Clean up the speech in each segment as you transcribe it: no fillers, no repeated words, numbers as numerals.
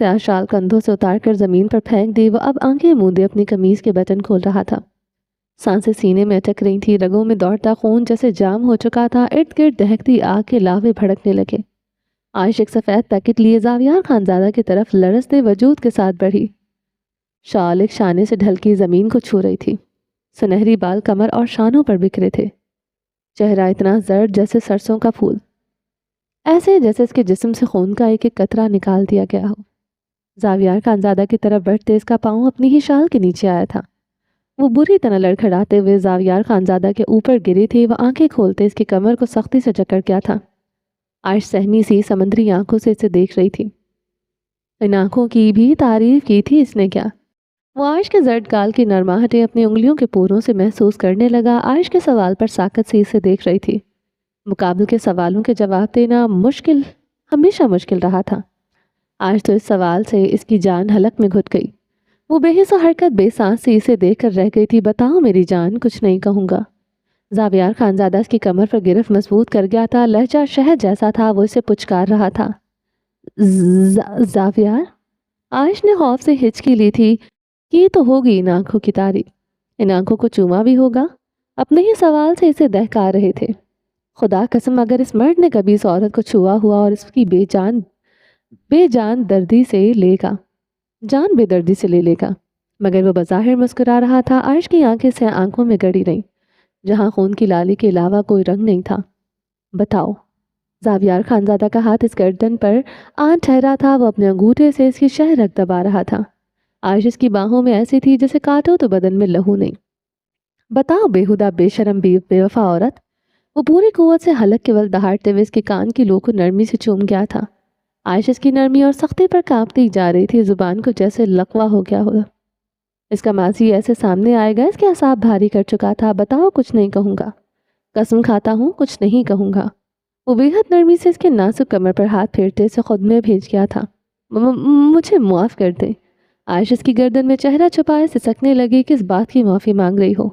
سیاہ شال کندھوں سے اتار کر زمین پر پھینک دی، وہ اب آنکھیں موندے اپنی قمیض کے بٹن کھول رہا تھا۔ سانسیں سینے میں اٹک رہی تھی، رگوں میں دوڑتا خون جیسے جام ہو چکا تھا، ارد گرد دہکتی آگ کے لاوے بھڑکنے لگے۔ عائش ایک سفید پیکٹ لیے زاویار خانزادہ کی طرف لرزتے وجود کے ساتھ بڑھی۔ شال ایک شانے سے ڈھلکی زمین کو چھو رہی تھی، سنہری بال کمر اور شانوں پر بکھرے تھے، چہرہ اتنا زرد جیسے سرسوں کا پھول، ایسے جیسے اس کے جسم سے خون کا ایک ایک قطرہ نکال دیا گیا ہو۔ زاویار خانزادہ کی طرف بڑھتے اس کا پاؤں اپنی ہی شال کے نیچے آیا تھا۔ وہ بری طرح لڑکھڑاتے ہوئے زاویار خانزادہ کے اوپر گری تھی، وہ آنکھیں کھولتے اس کی کمر کو سختی سے جکڑ گیا تھا۔ عائش سہمی سی سمندری آنکھوں سے اسے دیکھ رہی تھی۔ ان آنکھوں کی بھی تعریف کی تھی اس نے کیا؟ وہ عائش کے زرد گال کی نرماہٹیں اپنی انگلیوں کے پوروں سے محسوس کرنے لگا۔ عائش کے سوال پر ساکت سی اسے دیکھ رہی تھی۔ مقابل کے سوالوں کے جواب دینا مشکل، ہمیشہ مشکل رہا تھا۔ آج تو اس سوال سے اس کی جان حلق میں گھٹ گئی۔ وہ بے حس و حرکت بے سانس سی اسے دیکھ کر رہ گئی تھی۔ بتاؤ میری جان، کچھ نہیں کہوں گا۔ زاویار خانزادہ اس کی کمر پر گرفت مضبوط کر گیا تھا، لہجہ شہد جیسا تھا، وہ اسے پچکار رہا تھا۔ زاویار؟ عائش نے خوف سے ہچکی لی تھی کہ تو ہوگی ان آنکھوں کی تعریف، ان آنکھوں کو چوما بھی ہوگا۔ اپنے ہی سوال سے اسے دہکا رہے تھے۔ خدا قسم اگر اس مرد نے کبھی اس عورت کو چھوا ہوا اور اس کی بے جان دردی سے لے گا، جان بے دردی سے لے لے گا۔ مگر وہ بظاہر مسکرا رہا تھا۔ عائش کی آنکھیں سے آنکھوں میں گڑی رہیں، جہاں خون کی لالی کے علاوہ کوئی رنگ نہیں تھا۔ بتاؤ۔ زاویار خانزادہ کا ہاتھ اس گردن پر آن ٹھہرا تھا، وہ اپنے انگوٹھے سے اس کی شہ رگ دبا رہا تھا۔ عائش اس کی باہوں میں ایسی تھی جیسے کاٹو تو بدن میں لہو نہیں۔ بتاؤ بےہودہ بے شرم بے وفا عورت۔ وہ پوری قوت سے حلق کے ول دہاڑتے ہوئے اس کے کان کی لو کو نرمی سے چوم گیا تھا۔ عائش اس کی نرمی اور سختی پر کانپتی جا رہی تھی، زبان کو جیسے لقوہ ہو گیا ہو۔ اس کا ماضی ایسے سامنے آئے گا، اس کے اعصاب بھاری کر چکا تھا۔ بتاؤ، کچھ نہیں کہوں گا، قسم کھاتا ہوں کچھ نہیں کہوں گا۔ وہ بے حد نرمی سے اس کے نازک کمر پر ہاتھ پھیرتے اسے خود میں بھیج گیا تھا۔ مجھے معاف کر دیں۔ عائش اس کی گردن میں چہرہ چھپائے سسکنے لگی کہ اس بات کی معافی مانگ رہی ہو۔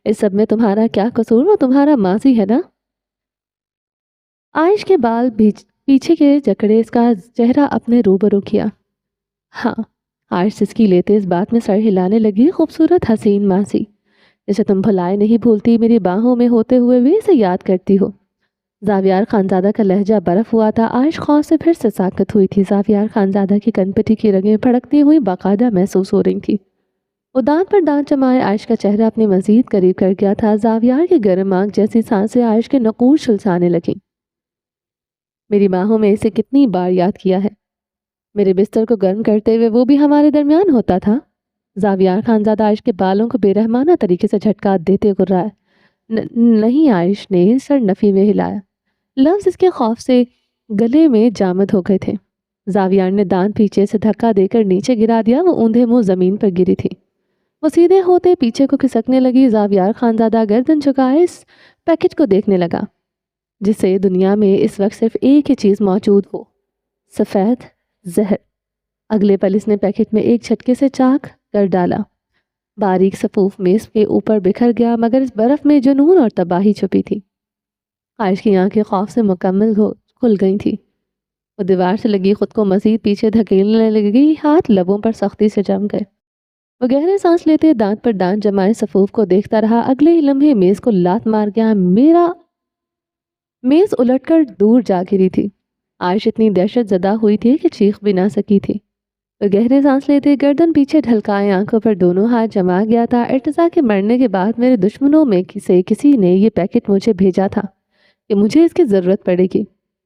اس سب میں تمہارا کیا قصور؟ وہ تمہارا ماضی ہے نا؟ عائش کے بال پیچھے کے جکڑے اس کا چہرہ اپنے روبرو کیا۔ ہاں۔ عائش سسکی لیتے اس بات میں سر ہلانے لگی۔ خوبصورت حسین ماضی جسے تم بھلائے نہیں بھولتی، میری باہوں میں ہوتے ہوئے بھی اسے یاد کرتی ہو۔ زاویار خانزادہ کا لہجہ برف ہوا تھا۔ عائش خوف سے پھر سے ساکت ہوئی تھی۔ زاویار خانزادہ کی کنپٹی کی رگیں بھڑکتی ہوئی باقاعدہ محسوس ہو رہی تھی۔ وہ دانت پر دانت جمائے عائش کا چہرہ اپنے مزید قریب کر گیا تھا۔ زاویار کی گرم آنکھ جیسی سانسیں عائش کے نقوش جھلسانے لگیں۔ میری باہوں میں اسے کتنی بار یاد کیا ہے، میرے بستر کو گرم کرتے ہوئے وہ بھی ہمارے درمیان ہوتا تھا۔ زاویار خانزادہ عائش کے بالوں کو بے رحمانہ طریقے سے جھٹکا دیتے گرائے۔ نہیں، عائش نے سر نفی میں ہلایا۔ لفظ اس کے خوف سے گلے میں جامد ہو گئے تھے۔ زاویار نے دانت پیچھے سے دھکا دے کر نیچے گرا دیا۔ وہ اوندھے منہ زمین پر گری تھی۔ وہ سیدھے ہوتے پیچھے کو کھسکنے لگی۔ زاویار خانزادہ گردن جھکائے اس پیکٹ کو دیکھنے لگا، جس سے دنیا میں اس وقت صرف ایک ہی چیز موجود ہو، سفید زہر۔ اگلے پل اس نے پیکٹ میں ایک جھٹکے سے چاک کر ڈالا۔ باریک صفوف میز کے اوپر بکھر گیا، مگر اس برف میں جنون اور تباہی چھپی تھی۔ عائش کی آنکھیں خوف سے مکمل کھل گئی تھی۔ وہ دیوار سے لگی خود کو مزید پیچھے دھکیلنے لگی، ہاتھ لبوں پر سختی سے جم گئے۔ وہ گہرے سانس لیتے دانت پر دانت جمائے صفوف کو دیکھتا رہا۔ اگلے ہی لمحے میز کو لات مار گیا۔ میز الٹ کر دور جا گری تھی۔ عائش اتنی دہشت زدہ ہوئی تھی کہ چیخ بھی نہ سکی تھی۔ وہ گہرے سانس لیتے گردن پیچھے ڈھلکائے آنکھوں پر دونوں ہاتھ جما گیا تھا۔ ارتضیٰ کے مرنے کے بعد میرے دشمنوں میں سے کسی نے یہ پیکٹ مجھے بھیجا تھا کہ مجھے اس کی ضرورت پڑے گی۔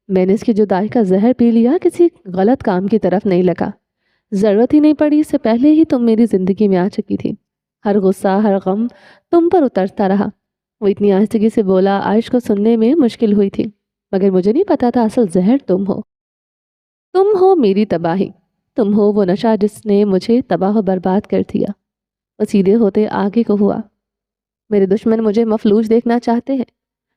میں نے اس کی جدائی کا زہر پی لیا، کسی غلط کام کی طرف نہیں لگا۔ ضرورت ہی نہیں پڑی، اس سے پہلے ہی تم میری زندگی میں آ چکی تھی۔ ہر غصہ، ہر غم تم پر اترتا رہا۔ وہ اتنی آہستگی سے بولا، عائش کو سننے میں مشکل ہوئی تھی، مگر مجھے نہیں پتا تھا اصل زہر تم ہو۔ تم ہو میری تباہی، تم ہو وہ نشہ جس نے مجھے تباہ و برباد کر دیا۔ وہ سیدھے ہوتے آگے کو ہوا۔ میرے دشمن مجھے مفلوج دیکھنا چاہتے ہیں،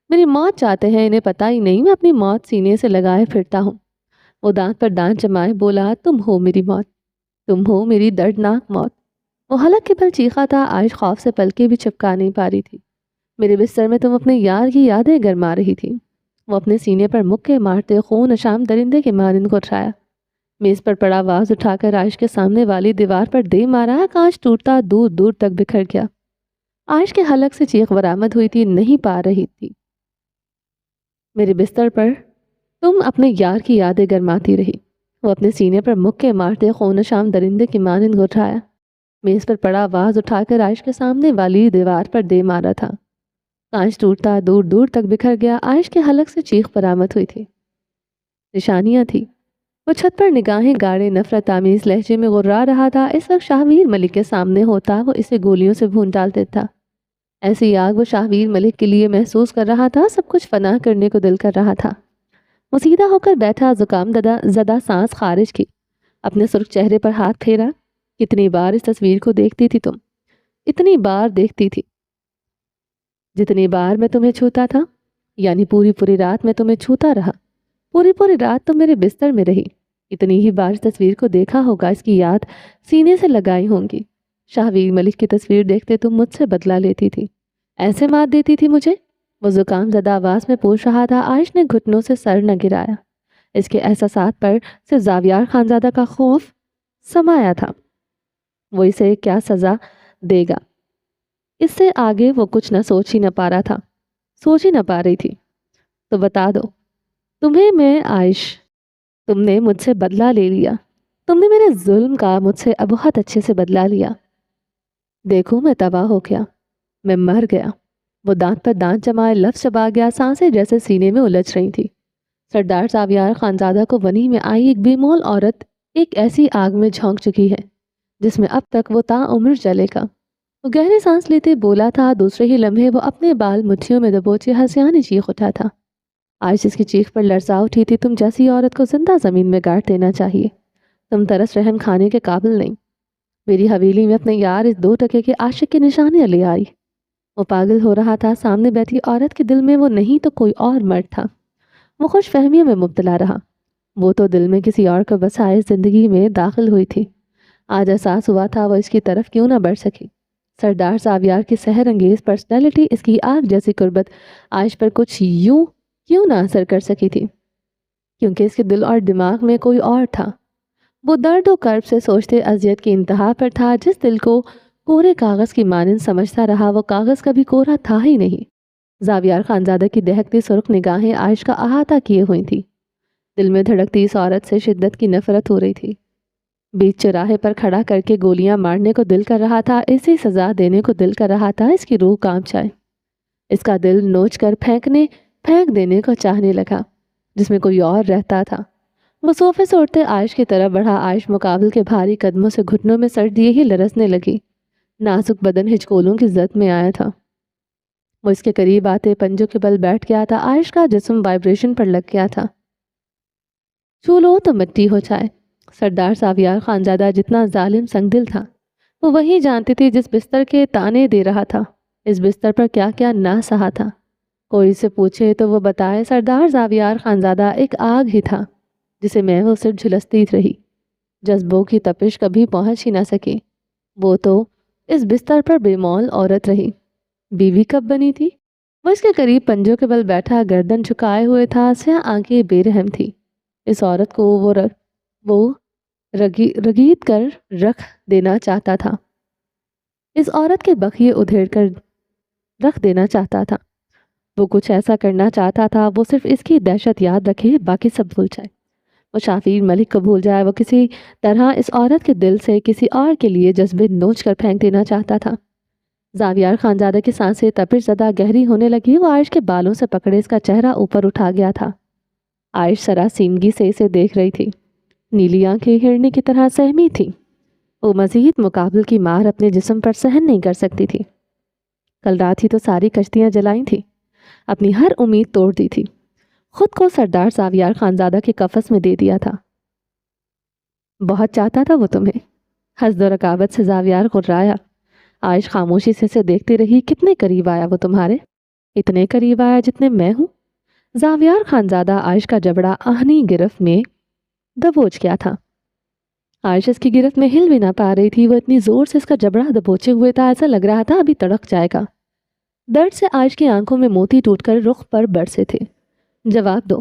میری موت چاہتے ہیں، انہیں پتہ ہی نہیں میں اپنی موت سینے سے لگائے پھرتا ہوں۔ وہ دانت پر دانت جمائے بولا، تم ہو میری موت، تم ہو میری دردناک موت۔ وہ حلق کے بل چیخا تھا۔ عائش خوف سے پلکیں بھی چپکا نہیں پا رہی تھی۔ میرے بستر میں تم اپنے یار کی یادیں گرما رہی تھی۔ وہ اپنے سینے پر مکے مارتے خون اشام درندے کے مانند کو اٹھایا۔ میز پر پڑا واز اٹھا کر عائش کے سامنے والی دیوار پر دے مارا، کانچ ٹوٹتا دور دور تک بکھر گیا۔ عائش کے حلق سے چیخ برآمد ہوئی تھی، نہیں پا رہی تھی۔ میرے بستر پر تم اپنے یار کی یادیں گرماتی رہی۔ وہ اپنے سینے پر مکے مارتے خون شام درندے کی مانند گھٹایا۔ میز پر پڑا واز اٹھا کر عائش کے سامنے والی دیوار پر دے مارا تھا۔ کانچ ٹوٹتا دور دور تک بکھر گیا۔ عائش کے حلق سے چیخ برآمد ہوئی تھی۔ نشانیاں تھی۔ وہ چھت پر نگاہیں گاڑے نفرت آمیز لہجے میں غرا رہا تھا۔ اس وقت شاہویر ملک کے سامنے ہوتا وہ اسے گولیوں سے بھون ڈال دیتا۔ ایسی آگ وہ شاہویر ملک کے لیے محسوس کر رہا تھا، سب کچھ فنا کرنے کو دل کر رہا تھا۔ وہ سیدھا ہو کر بیٹھا، زکام زدہ سانس خارج کی، اپنے سرخ چہرے پر ہاتھ پھیرا۔ کتنی بار اس تصویر کو دیکھتی تھی تم؟ اتنی بار دیکھتی تھی جتنی بار میں تمہیں چھوتا تھا، یعنی پوری پوری رات میں تمہیں چھوتا رہا، پوری پوری رات تم میرے بستر میں رہی۔ اتنی ہی بار اس تصویر کو دیکھا ہوگا، اس کی یاد سینے سے لگائی ہوں گی۔ شاہویر ملک کی تصویر دیکھتے تم مجھ سے بدلہ لیتی تھی، ایسے مات دیتی تھی مجھے۔ وہ زکام زدہ آواز میں پوچھ رہا تھا۔ عائش نے گھٹنوں سے سر نہ گرایا۔ اس کے احساسات پر صرف زاویار خانزادہ کا خوف سمایا تھا۔ وہ اسے کیا سزا دے گا، اس سے آگے وہ کچھ نہ سوچ ہی نہ پا رہی تھی۔ تو بتا دو تمہیں میں عائش، تم نے مجھ سے بدلہ لے لیا، تم نے میرے ظلم کا مجھ سے بہت اچھے سے بدلہ لیا۔ دیکھو میں تباہ ہو گیا، میں مر گیا۔ وہ دانت پر دانت جمائے لفظ چبا گیا، سانسیں جیسے سینے میں الجھ رہی تھی۔ سردار زاویار خانزادہ کو ونی میں آئی ایک بے مول عورت ایک ایسی آگ میں جھونک چکی ہے جس میں اب تک وہ تا عمر جلے گا۔ وہ گہرے سانس لیتے بولا تھا، دوسرے ہی لمحے وہ اپنے بال مٹھیوں میں دبوچے ہنسیانی چیخ اٹھا تھا۔ آج اس کی چیخ پر لرزا اٹھی تھی۔ تم جیسی عورت کو زندہ زمین میں گاڑ دینا چاہیے، تم ترس رحم کھانے کے قابل نہیں۔ میری حویلی میں اپنے یار اس 2 ٹکے کے عاشق کی نشانیاں لے آئی۔ وہ پاگل ہو رہا تھا۔ سامنے بیٹھی عورت کے دل میں وہ نہیں تو کوئی اور مرد تھا۔ وہ خوش فہمیوں میں مبتلا رہا۔ وہ تو دل میں کسی اور کو بسائے زندگی میں داخل ہوئی تھی۔ آج احساس ہوا تھا وہ اس کی طرف کیوں نہ بڑھ سکی۔ سردار زاویار کی سحر انگیز پرسنالٹی، اس کی آگ جیسی قربت عائش پر کچھ یوں کیوں نہ اثر کر سکی تھی، کیونکہ اس کے دل اور دماغ میں کوئی اور تھا۔ وہ درد و کرب سے سوچتے اذیت کی انتہا پر تھا۔ جس دل کو کورے کاغذ کی مانند سمجھتا رہا، وہ کاغذ کبھی کورا تھا ہی نہیں۔ زاویار خانزادہ کی دہکتی سرخ نگاہیں عائش کا احاطہ کیے ہوئی تھی۔ دل میں دھڑکتی اس عورت سے شدت کی نفرت ہو رہی تھی۔ بیچ چراہے پر کھڑا کر کے گولیاں مارنے کو دل کر رہا تھا، اسی سزا دینے کو دل کر رہا تھا۔ اس کی روح کانپ جائے، اس کا دل نوچ کر پھینک دینے کو چاہنے لگا جس میں کوئی اور رہتا تھا۔ وہ صوفے سے اٹھتے عائش کی طرف بڑھا۔ عائش مقابل کے بھاری قدموں سے گھٹنوں میں سر دیے ہی لرزنے لگی۔ نازک بدن ہچکولوں کی زد میں آیا تھا۔ وہ اس کے قریب آتے پنجوں کے بل بیٹھ گیا تھا۔ عائش کا جسم وائبریشن پر لگ گیا تھا۔ چھو لو تو مٹی ہو جائے۔ سردار زاویار خانزادہ جتنا ظالم سنگ دل تھا، وہ وہی جانتی تھی جس بستر کے تانے دے رہا تھا۔ اس بستر پر کیا کیا نہ سہا تھا۔ کوئی سے پوچھے تو وہ بتائے سردار زاویار خانزادہ ایک آگ ہی تھا جسے میں وہ صرف جھلستی رہی، جذبوں کی تپش کبھی پہنچ ہی نہ سکی۔ وہ تو اس بستر پر بے مول عورت رہی، بیوی کب بنی تھی؟ وہ اس کے قریب پنجوں کے بل بیٹھا، گردن جھکائے ہوئے تھا، سیاہ آنکھیں بے رحم تھی۔ اس عورت کو وہ رگید کر رکھ دینا چاہتا تھا، اس عورت کے بخیے ادھیڑ کر رکھ دینا چاہتا تھا۔ وہ کچھ ایسا کرنا چاہتا تھا، وہ صرف اس کی دہشت یاد رکھے، باقی سب بھول جائے۔ وہ شاہویر ملک کو بھول جائے۔ وہ کسی طرح اس عورت کے دل سے کسی اور کے لیے جذبے نوچ کر پھینک دینا چاہتا تھا۔ زاویار خانزادہ کی سانسیں تپش زدہ گہری ہونے لگی۔ وہ عائش کے بالوں سے پکڑے اس کا چہرہ اوپر اٹھا گیا تھا۔ عائش سراسیمگی سے اسے دیکھ رہی تھی، نیلی آنکھیں ہرنی کی طرح سہمی تھی۔ وہ مزید مقابل کی مار اپنے جسم پر سہن نہیں کر سکتی تھی۔ کل رات ہی تو ساری کشتیاں جلائی تھی، اپنی ہر امید توڑ دی تھی، خود کو سردار زاویار خانزادہ کے قفس میں دے دیا تھا۔ بہت چاہتا تھا وہ تمہیں، حسد و رقابت سے زاویار غرایا۔ عائش خاموشی سے اسے دیکھتی رہی۔ کتنے قریب آیا وہ تمہارے؟ اتنے قریب آیا جتنے میں ہوں۔ زاویار خانزادہ عائش کا جبڑا آہنی گرفت میں دبوچ گیا تھا۔ عائش اس کی گرفت میں ہل بھی نہ پا رہی تھی۔ وہ اتنی زور سے اس کا جبڑا دبوچے ہوئے تھا، ایسا لگ رہا تھا ابھی تڑک جائے گا۔ درد سے عائش کی آنکھوں میں موتی ٹوٹ کر رخ پر برسے تھے۔ جواب دو،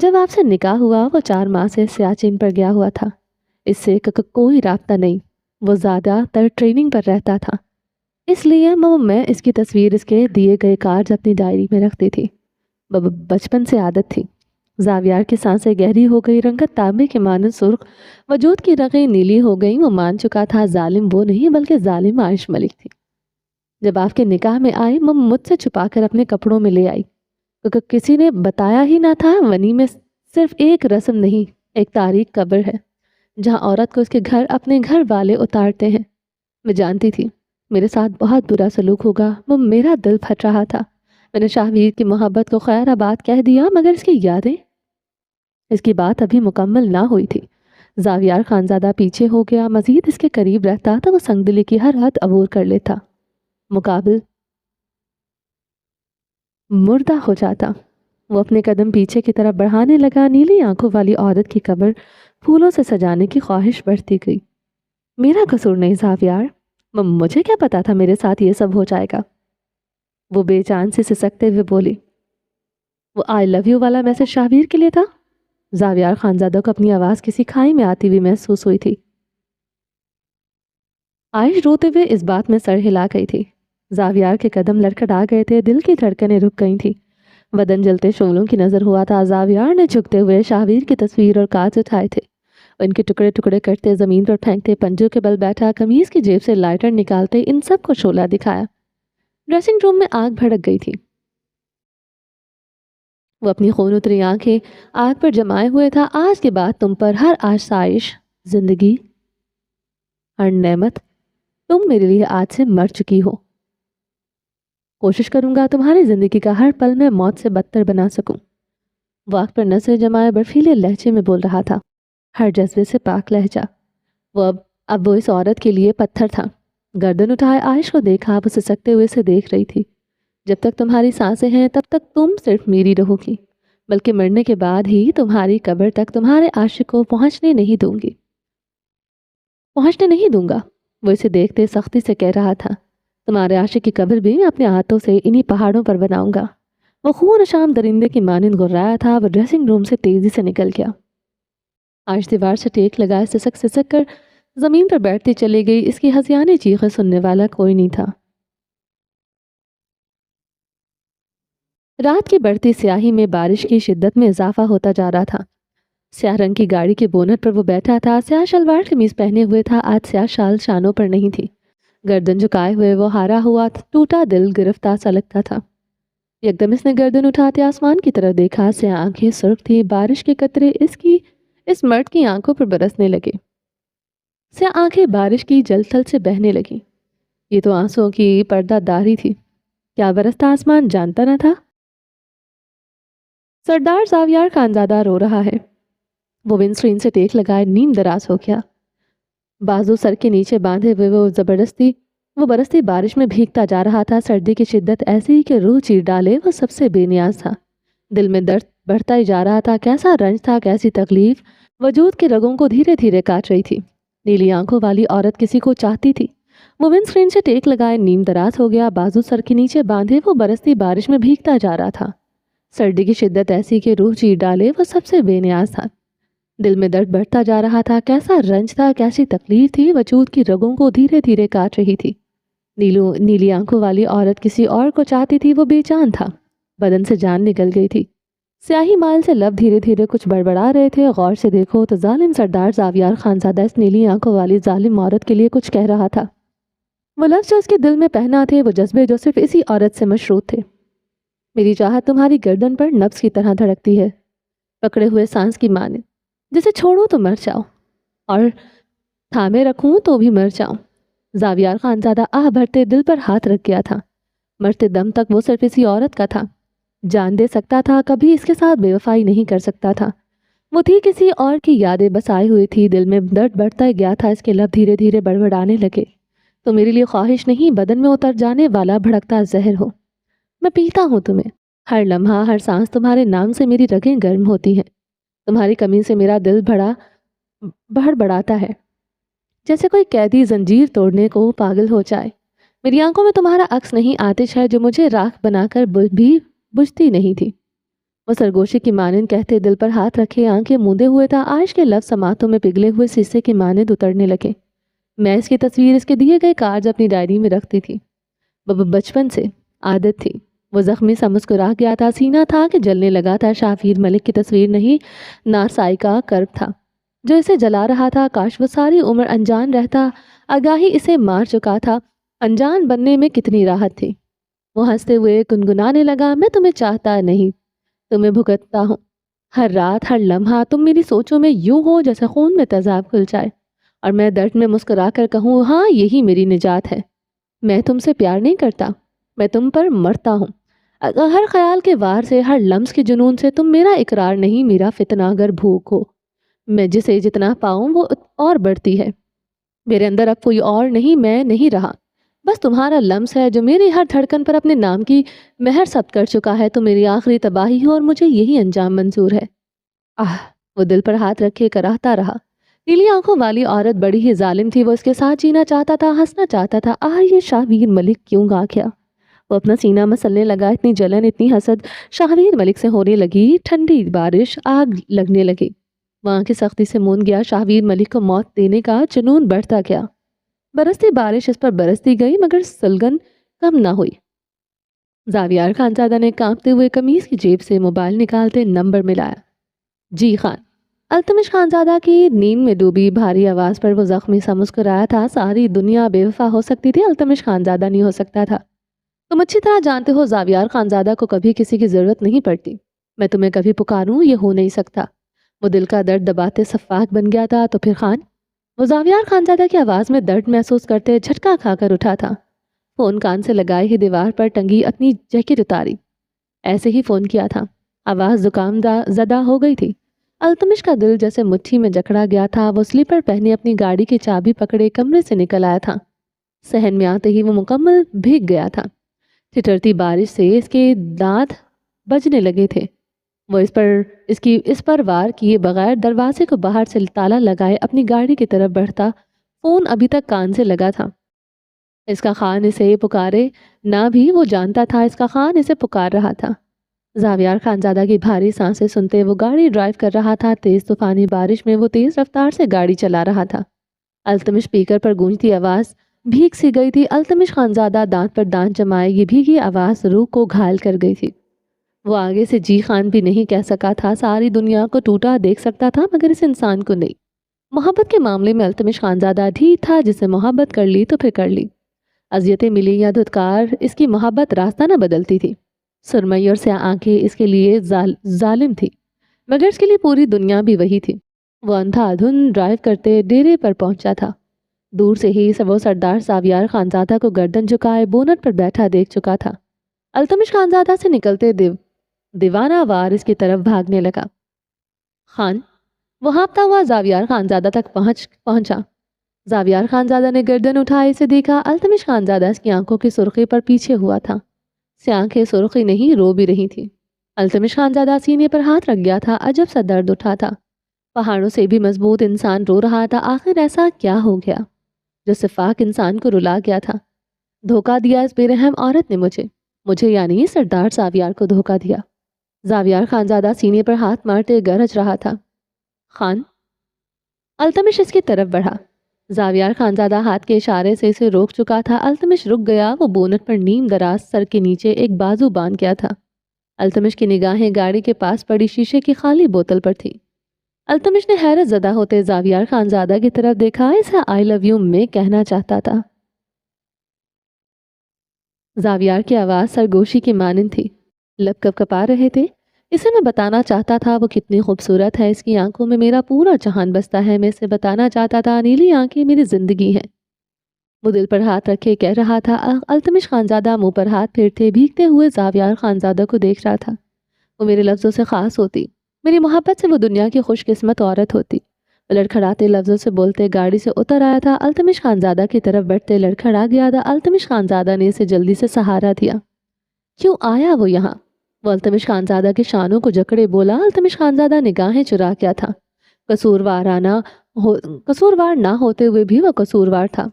جب آپ سے نکاح ہوا وہ 4 ماہ سے سیاچن پر گیا ہوا تھا، اس سے کوئی رابطہ نہیں، وہ زیادہ تر ٹریننگ پر رہتا تھا، اس لیے میں اس کی تصویر اس کے دیے گئے کارڈز اپنی ڈائری میں رکھتی تھی۔ بچپن سے عادت تھی۔ زاویار کی سانسیں گہری ہو گئی، رنگت تانبے کے مانند سرخ، وجود کی رگیں نیلی ہو گئیں۔ وہ مان چکا تھا ظالم وہ نہیں بلکہ ظالم عائش ملک تھی۔ جب آپ کے نکاح میں آئی مجھ سے چھپا کر اپنے کپڑوں میں لے آئی، کیونکہ کسی نے بتایا ہی نہ تھا ونی میں صرف ایک رسم نہیں، ایک تاریخ قبر ہے جہاں عورت کو اس کے گھر اپنے گھر والے اتارتے ہیں۔ میں جانتی تھی میرے ساتھ بہت برا سلوک ہوگا، میرا دل پھٹ رہا تھا۔ میں نے شاہویر کی محبت کو خیر آباد کہہ دیا، مگر اس کی یادیں، اس کی بات ابھی مکمل نہ ہوئی تھی۔ زاویار خانزادہ پیچھے ہو گیا، مزید اس کے قریب رہتا تو وہ سنگ دلی کی ہر حد عبور کر لیتا، مقابل مردہ ہو جاتا۔ وہ اپنے قدم پیچھے کی طرف بڑھانے لگا، نیلی آنکھوں والی عورت کی قبر پھولوں سے سجانے کی خواہش بڑھتی گئی۔ میرا قصور نہیں زاویار، مجھے کیا پتا تھا میرے ساتھ یہ سب ہو جائے گا؟ وہ بے جان سے سسکتے ہوئے بولی۔ وہ آئی لو یو والا میسج شاہویر کے لیے تھا؟ زاویار خانزادہ کو اپنی آواز کسی کھائی میں آتی ہوئی محسوس ہوئی تھی۔ عائش روتے ہوئے اس بات میں سر ہلا گئی تھی۔ زاویار کے قدم لڑکھڑا گئے تھے، دل کی دھڑکنیں رک گئی تھی، بدن جلتے شعلوں کی نظر ہوا تھا۔ زاویار نے جھکتے ہوئے شاہویر کی تصویر اور کاغذ اٹھائے تھے، ان کے ٹکڑے ٹکڑے کرتے زمین پر پھینکتے، پنجوں کے بل بیٹھا، قمیض کی جیب سے لائٹر نکالتے ان سب کو شعلہ دکھایا۔ ڈریسنگ روم میں آگ بھڑک گئی تھی۔ وہ اپنی خون اتری آنکھیں آگ پر جمائے ہوئے تھا۔ آج کے بعد تم پر ہر آسائش، زندگی، ہر نعمت، تم میرے لیے آج سے مر چکی ہو۔ کوشش کروں گا تمہاری زندگی کا ہر پل میں موت سے بدتر بنا سکوں۔ وہ آگ پر نظریں جمائے برفیلے لہجے میں بول رہا تھا، ہر جذبے سے پاک لہجہ۔ اب وہ اس عورت کے لیے پتھر تھا۔ گردن اٹھائے عائش کو دیکھا، وہ سسکتے ہوئے سے دیکھ رہی تھی۔ جب تک تمہاری سانسیں ہیں تب تک تم صرف میری رہو گی، بلکہ مرنے کے بعد ہی تمہاری قبر تک تمہارے عاشق کو پہنچنے نہیں دوں گا۔ وہ اسے دیکھتے سختی سے کہہ رہا تھا، تمہارے عاشق کی قبر بھی میں اپنے ہاتھوں سے انہی پہاڑوں پر بناؤں گا۔ وہ خون شام درندے کی مانند گھرایا تھا۔ وہ ڈریسنگ روم سے تیزی سے نکل گیا۔ عائش دیوار سے ٹیک لگائے سسک کر زمین پر بیٹھتی چلی گئی۔ اس کی ہنسیانے چیخیں سننے والا کوئی نہیں تھا۔ رات کی بڑھتی سیاہی میں بارش کی شدت میں اضافہ ہوتا جا رہا تھا۔ سیاہ رنگ کی گاڑی کے بونٹ پر وہ بیٹھا تھا، سیاہ شلوار قمیض پہنے ہوئے تھا، آج سیاہ شال شانوں پر نہیں تھی۔ گردن جھکائے ہوئے وہ ہارا ہوا ٹوٹا دل گرفتار سا لگتا تھا۔ یکدم اس نے گردن اٹھاتے آسمان کی طرف دیکھا، سیاہ آنکھیں سرخ تھی، بارش کے قطرے اس مرد کی آنکھوں پر برسنے لگے۔ سیاہ آنکھیں بارش کی جل تھل سے بہنے لگیں۔ یہ تو آنسوؤں کی پردہ داری تھی۔ کیا برستا آسمان جانتا نہ تھا؟ سردار زاویار خانزادہ رو رہا ہے۔ وہ ونڈ اسکرین سے ٹیک لگائے نیم دراز ہو گیا، بازو سر کے نیچے باندھے ہوئے وہ برستی بارش میں بھیگتا جا رہا تھا۔ سردی کی شدت ایسی کہ روح چیر ڈالے، وہ سب سے بے نیاز تھا۔ دل میں درد بڑھتا ہی جا رہا تھا، کیسا رنج تھا، کیسی تکلیف وجود کے رگوں کو دھیرے دھیرے کاٹ رہی تھی۔ نیلی آنکھوں والی عورت کسی کو چاہتی تھی۔ وہ ونڈ اسکرین سے ٹیک لگائے نیم دراز ہو گیا، بازو سر کے نیچے باندھے وہ برستی بارش میں بھیگتا جا رہا تھا۔ سردی کی شدت ایسی کہ روح چیر ڈالے، وہ سب سے بے نیاز تھا۔ دل میں درد بڑھتا جا رہا تھا، کیسا رنج تھا، کیسی تکلیف تھی وجود کی رگوں کو دھیرے دھیرے کاٹ رہی تھی۔ نیلی آنکھوں والی عورت کسی اور کو چاہتی تھی، وہ بے جان تھا، بدن سے جان نکل گئی تھی۔ سیاہی مائل سے لب دھیرے دھیرے کچھ بڑبڑا رہے تھے۔ غور سے دیکھو تو ظالم سردار زاویار خانزادہ اس نیلی آنکھوں والی ظالم عورت کے لیے کچھ کہہ رہا تھا۔ وہ لفظ جو اس کے دل میں پہنا تھے، وہ جذبے جو صرف اسی عورت سے مشروط تھے۔ میری چاہت تمہاری گردن پر نبض کی طرح دھڑکتی ہے، پکڑے ہوئے سانس کی مانند، جسے چھوڑوں تو مر جاؤ اور تھامے رکھوں تو بھی مر جاؤں۔ زاویار خانزادہ آہ بھرتے دل پر ہاتھ رکھ گیا تھا۔ مرتے دم تک وہ صرف اسی عورت کا تھا، جان دے سکتا تھا، کبھی اس کے ساتھ بے وفائی نہیں کر سکتا تھا۔ وہ تھی کسی اور کی یادیں بسائی ہوئی تھی، دل میں درد بڑھتا ہی گیا تھا، اس کے لب دھیرے دھیرے بڑبڑانے لگے۔ تو میرے لیے خواہش نہیں، بدن میں اتر جانے والا بھڑکتا زہر ہو۔ میں پیتا ہوں تمہیں، ہر لمحہ ہر سانس تمہارے نام سے میری رگیں گرم ہوتی ہیں، تمہاری کمی سے میرا دل بڑھڑاتا ہے، جیسے کوئی قیدی زنجیر توڑنے کو پاگل ہو جائے۔ میری آنکھوں میں تمہارا عکس نہیں، آتش ہے جو مجھے راکھ بنا کر بھی بجھتی نہیں تھی۔ وہ سرگوشی کی مانند کہتے دل پر ہاتھ رکھے آنکھیں موندے ہوئے تھا. عائش کے لفظ سماعتوں میں پگھلے ہوئے شیشے کی مانند اترنے لگے. میں اس کی تصویر اس کے دیے گئے کارڈ اپنی ڈائری میں رکھتی تھی. بچپن سے عادت تھی. وہ زخمی سا مسکرا گیا تھا. سینہ تھا کہ جلنے لگا تھا. شاہویر ملک کی تصویر نہیں، نارسائی کا کرب تھا جو اسے جلا رہا تھا. کاش وہ ساری عمر انجان رہتا. آگاہی اسے مار چکا تھا. انجان بننے میں کتنی راحت تھی. وہ ہنستے ہوئے گنگنانے لگا، میں تمہیں چاہتا نہیں، تمہیں بھگتتا ہوں. ہر رات، ہر لمحہ تم میری سوچوں میں یوں ہو جیسے خون میں تیزاب کھل جائے، اور میں درد میں مسکرا کر کہوں ہاں یہی میری نجات ہے. میں تم سے پیار نہیں کرتا، میں تم پر مرتا ہوں. ہر خیال کے وار سے، ہر لمس کے جنون سے تم میرا اقرار نہیں، میرا فتنہ اگر بھوک ہو. میں جسے جتنا پاؤں وہ اور بڑھتی ہے. میرے اندر اب کوئی اور نہیں، میں نہیں رہا. بس تمہارا لمس ہے جو میری ہر دھڑکن پر اپنے نام کی مہر ثبت کر چکا ہے. تو میری آخری تباہی ہو اور مجھے یہی انجام منظور ہے. وہ دل پر ہاتھ رکھے کراہتا رہا. نیلی آنکھوں والی عورت بڑی ہی ظالم تھی. وہ اس کے ساتھ جینا چاہتا تھا، ہنسنا چاہتا تھا. یہ شاہویر ملک کیوں گا گیا؟ وہ اپنا سینہ مسلنے لگا. اتنی جلن، اتنی حسد شاہویر ملک سے ہونے لگی. ٹھنڈی بارش آگ لگنے لگی. وہاں کی سختی سے مون گیا. شاہویر ملک کو موت دینے کا جنون بڑھتا گیا. برستی بارش اس پر برستی گئی مگر سلگن کم نہ ہوئی. زاویار خانزادہ نے کانپتے ہوئے قمیض کی جیب سے موبائل نکالتے نمبر ملایا. جی خان. التمش خانزادہ کی نیند میں ڈوبی بھاری آواز پر وہ زخمی سا مسکرایا تھا. ساری دنیا بے وفا ہو سکتی تھی، التمش خانزادہ نہیں ہو سکتا تھا. تم اچھی طرح جانتے ہو زاویار خانزادہ کو کبھی کسی کی ضرورت نہیں پڑتی. میں تمہیں کبھی پکاروں یہ ہو نہیں سکتا. وہ دل کا درد دباتے سفاک بن گیا تھا. تو پھر خان؟ وہ زاویار خانزادہ کی آواز میں درد محسوس کرتے جھٹکا کھا کر اٹھا تھا. فون کان سے لگائے ہی دیوار پر ٹنگی اپنی جیکٹ اتاری. ایسے ہی فون کیا تھا. آواز زکام زدہ ہو گئی تھی. التمش کا دل جیسے مٹھی میں جکڑا گیا تھا. وہ سلیپر پہنے اپنی گاڑی کی چابی پکڑے کمرے سے نکل آیا تھا. صحن میں آتے ہی وہ مکمل بھیگ گیا تھا. ٹھٹرتی بارش سے اس کے دانت بجنے لگے تھے. وہ اس پر وار کیے بغیر دروازے کو باہر سے تالا لگائے اپنی گاڑی کی طرف بڑھتا. فون ابھی تک کان سے لگا تھا. اس کا خان اسے پکارے نہ بھی وہ جانتا تھا اس کا خان اسے پکار رہا تھا. زاویار خانزادہ کی بھاری سانسیں سنتے وہ گاڑی ڈرائیو کر رہا تھا. تیز طوفانی بارش میں وہ تیز رفتار سے گاڑی چلا رہا تھا. التمش اسپیکر پر گونجتی آواز بھیگ سی گئی تھی. التمش خانزادہ دانت پر دانت جمائے. یہ بھیگی آواز روح کو گھائل کر گئی تھی. وہ آگے سے جی خان بھی نہیں کہہ سکا تھا. ساری دنیا کو ٹوٹا دیکھ سکتا تھا مگر اس انسان کو نہیں. محبت کے معاملے میں التمش خانزادہ ڈھیٹ تھا. جسے محبت کر لی تو پھر کر لی. اذیتیں ملی یا دھتکار، اس کی محبت راستہ نہ بدلتی تھی. سرمئی اور سیاہ آنکھیں اس کے لیے ظالم تھی مگر اس کے لیے پوری دنیا بھی وہی تھی. وہ اندھا دھن ڈرائیو کرتے ڈیرے پر پہنچا تھا. دور سے ہی وہ سردار زاویار خانزادہ کو گردن جھکائے بونٹ پر بیٹھا دیکھ چکا تھا. التمش خانزادہ سے نکلتے دیوانہ وار اس کی طرف بھاگنے لگا. خان. وہ ہانپتا ہوا زاویار خانزادہ تک پہنچا. زاویار خانزادہ نے گردن اٹھائے اسے دیکھا. التمش خانزادہ اس کی آنکھوں کی سرخی پر پیچھے ہوا تھا. سے آنکھیں سرخی نہیں رو بھی رہی تھی. التمش خانزادہ سینے پر ہاتھ رکھ گیا تھا. عجب سا درد اٹھا تھا. پہاڑوں سے بھی مضبوط انسان رو رہا تھا. آخر ایسا کیا ہو گیا جو صفاک انسان کو رلا گیا تھا؟ دھوکہ دیا اس بے رحم عورت نے مجھے یعنی سردار زاویار کو دھوکہ دیا. زاویار خانزادہ سینے پر ہاتھ مارتے گرج رہا تھا. خان. التمش اس کی طرف بڑھا. زاویار خانزادہ ہاتھ کے اشارے سے اسے روک چکا تھا. التمش رک گیا. وہ بونٹ پر نیم دراز سر کے نیچے ایک بازو باندھ گیا تھا. التمش کی نگاہیں گاڑی کے پاس پڑی شیشے کی خالی بوتل پر تھی. التمش نے حیرت زدہ ہوتے زاویار خانزادہ کی طرف دیکھا. اسے آئی لو یو میں کہنا چاہتا تھا. زاویار کی آواز سرگوشی کی مانند تھی. لب کپ کپا رہے تھے. اسے میں بتانا چاہتا تھا وہ کتنی خوبصورت ہے. اس کی آنکھوں میں میرا پورا جہان بستا ہے. میں اسے بتانا چاہتا تھا نیلی آنکھیں میری زندگی ہیں. وہ دل پر ہاتھ رکھے کہہ رہا تھا. التمش خانزادہ منہ پر ہاتھ پھیرتے بھیگتے ہوئے زاویار خانزادہ کو دیکھ رہا تھا. وہ میرے لفظوں سے خاص ہوتی. میری محبت سے وہ دنیا کی خوش قسمت عورت ہوتی. وہ لڑکھڑاتے لفظوں سے بولتے گاڑی سے اتر آیا تھا. التمش خانزادہ کی طرف بڑھتے لڑکھڑا گیا تھا. التمش خانزادہ نے اسے جلدی سے سہارا دیا. کیوں آیا وہ یہاں؟ وہ التمش خانزادہ کے شانوں کو جکڑے بولا. التمش خانزادہ نگاہیں چرا کیا تھا. قصوروار نہ ہوتے ہوئے بھی وہ قصوروار تھا.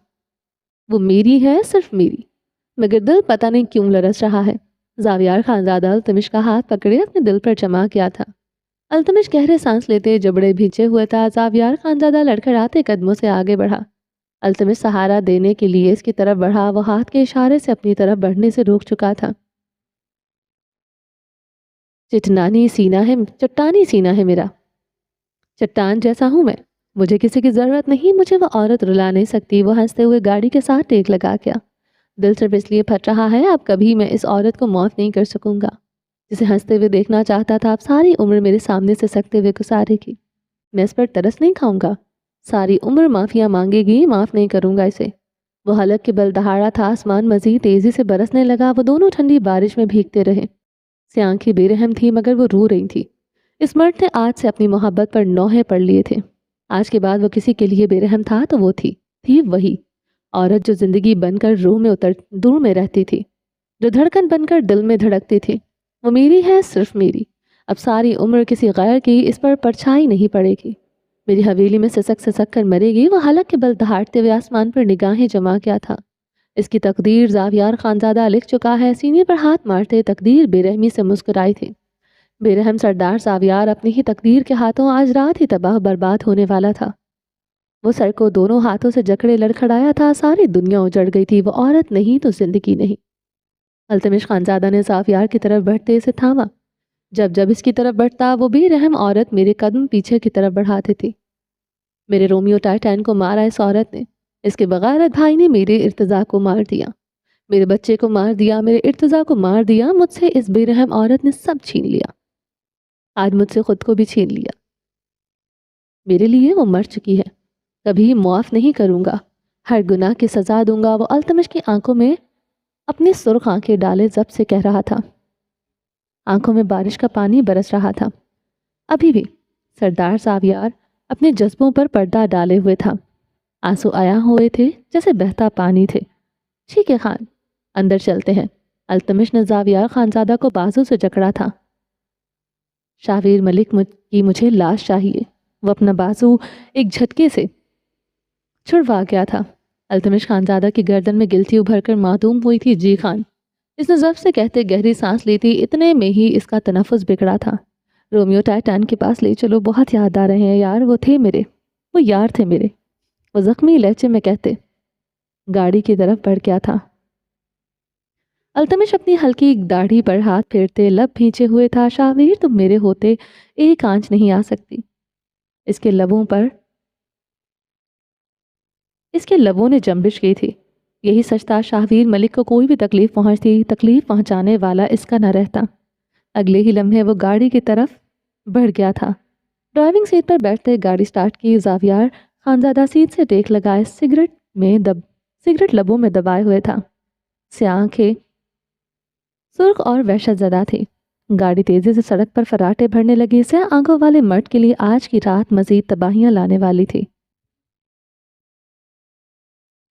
وہ میری ہے، صرف میری، مگر دل پتہ نہیں کیوں لرس رہا ہے. زاویار خانزادہ التمش کا ہاتھ پکڑے اپنے دل پر جمع کیا تھا۔ التمش گہرے سانس لیتے جبڑے بھیجے ہوئے تھا۔ زاویار خانزادہ لڑکھڑاتے قدموں سے آگے بڑھا۔ التمش سہارا دینے کے لیے اس کی طرف بڑھا۔ وہ ہاتھ کے اشارے سے اپنی طرف بڑھنے سے روک چکا تھا۔ چٹانی سینہ ہے میرا، چٹان جیسا ہوں میں، مجھے کسی کی ضرورت نہیں، مجھے وہ عورت رلا نہیں سکتی۔ وہ ہنستے ہوئے گاڑی کے ساتھ ٹیک لگا گیا۔ دل صرف اس لیے پھٹ رہا ہے، اب کبھی میں اس عورت کو معاف نہیں کر سکوں گا جسے ہنستے ہوئے دیکھنا چاہتا تھا۔ اب ساری عمر میرے سامنے سے سکتے ہوئے گزارے گی، میں اس پر ترس نہیں کھاؤں گا۔ ساری عمر معافیاں مانگے گی، معاف نہیں کروں گا اسے۔ وہ حلق کے بل دہاڑا تھا، آسمان مزید تیزی سے برسنے لگا۔ وہ دونوں ٹھنڈی بارش میں بھیگتے رہے۔ سے آنکھیں بے رحم تھی مگر وہ رو رہی تھی۔ اس مرد نے آج سے اپنی محبت پر نوحے پڑھ لیے تھے۔ آج کے بعد وہ کسی کے لیے بے رحم تھا تو وہ تھی وہی عورت جو زندگی بن کر روح میں دور میں رہتی تھی، جو دھڑکن بن کر دل میں دھڑکتی تھی۔ وہ میری ہے، صرف میری۔ اب ساری عمر کسی غیر کی اس پر پرچھائی نہیں پڑے گی۔ میری حویلی میں سسک سسک کر مرے گی۔ وہ حلق کے بل دہاڑتے ہوئے آسمان پر نگاہیں جما کیا تھا۔ اس کی تقدیر زاویار خانزادہ لکھ چکا ہے۔ سینے پر ہاتھ مارتے تقدیر بے رحمی سے مسکرائی تھی۔ بے رحم سردار زاویار اپنی ہی تقدیر کے ہاتھوں آج رات ہی تباہ برباد ہونے والا تھا۔ وہ سر کو دونوں ہاتھوں سے جکڑے لڑکھڑایا تھا۔ ساری دنیا اجڑ گئی تھی۔ وہ عورت نہیں تو زندگی نہیں۔ التمش خانزادہ نے زاویار کی طرف بڑھتے اسے تھاما۔ جب اس کی طرف بڑھتا وہ بے رحم عورت میرے قدم پیچھے کی طرف بڑھاتی تھی۔ میرے رومیو ٹائٹین کو مارا اس عورت نے۔ اس کے بغیرت بھائی نے میرے ارتضا کو مار دیا، میرے بچے کو مار دیا، میرے ارتضا کو مار دیا۔ مجھ سے اس بے رحم عورت نے سب چھین لیا، آج مجھ سے خود کو بھی چھین لیا۔ میرے لیے وہ مر چکی ہے، کبھی معاف نہیں کروں گا، ہر گناہ کی سزا دوں گا۔ وہ التمش کی آنکھوں میں اپنی سرخ آنکھیں ڈالے ضبط سے کہہ رہا تھا۔ آنکھوں میں بارش کا پانی برس رہا تھا۔ ابھی بھی سردار زاویار اپنے جذبوں پر پردہ ڈالے ہوئے تھا۔ آنسو آیا ہوئے تھے جیسے بہتا پانی تھے۔ ٹھیک ہے خان، اندر چلتے ہیں۔ التمش نے زاویار خانزادہ کو بازو سے جکڑا تھا۔ شاویر ملک کی مجھے لاش چاہیے۔ وہ اپنا بازو ایک جھٹکے سے چھڑوا گیا تھا۔ التمش خانزادہ کی گردن میں گلٹی ابھر کر معدوم ہوئی تھی۔ جی خان، اس نے ضبط سے کہتے گہری سانس لی تھی۔ اتنے میں ہی اس کا تنفس بگڑا تھا۔ رومیو ٹائٹین کے پاس لے چلو، بہت یاد آ رہے ہیں یار، وہ تھے میرے، وہ یار تھے میرے، وہ زخمی لہجے میں کہتے۔ گاڑی کی طرف بڑھ گیا تھا۔ التمش اپنی ہلکی داڑھی پر ہاتھ پھیرتے لب بھینچے ہوئے تھا۔ شاویر، تم میرے ہوتے ایک آنچ نہیں آ سکتی۔ اس کے لبوں نے جنبش کی تھی۔ یہی سچ تھا، شاویر ملک کو کوئی بھی تکلیف پہنچتی، تکلیف پہنچانے والا اس کا نہ رہتا۔ اگلے ہی لمحے وہ گاڑی کی طرف بڑھ گیا تھا۔ ڈرائیونگ سیٹ پر بیٹھتے گاڑی سٹارٹ کی۔ زاویار خانزادہ سیٹ سے ٹیک لگائے سگریٹ لبوں میں دبائے ہوئے تھا۔ سیاہ آنکھیں سرخ اور وحشت زدہ تھی۔ گاڑی تیزی سے سڑک پر فراٹے بھرنے لگی۔ سیاہ آنکھوں والے مرد کے لیے آج کی رات مزید تباہیاں لانے والی تھی۔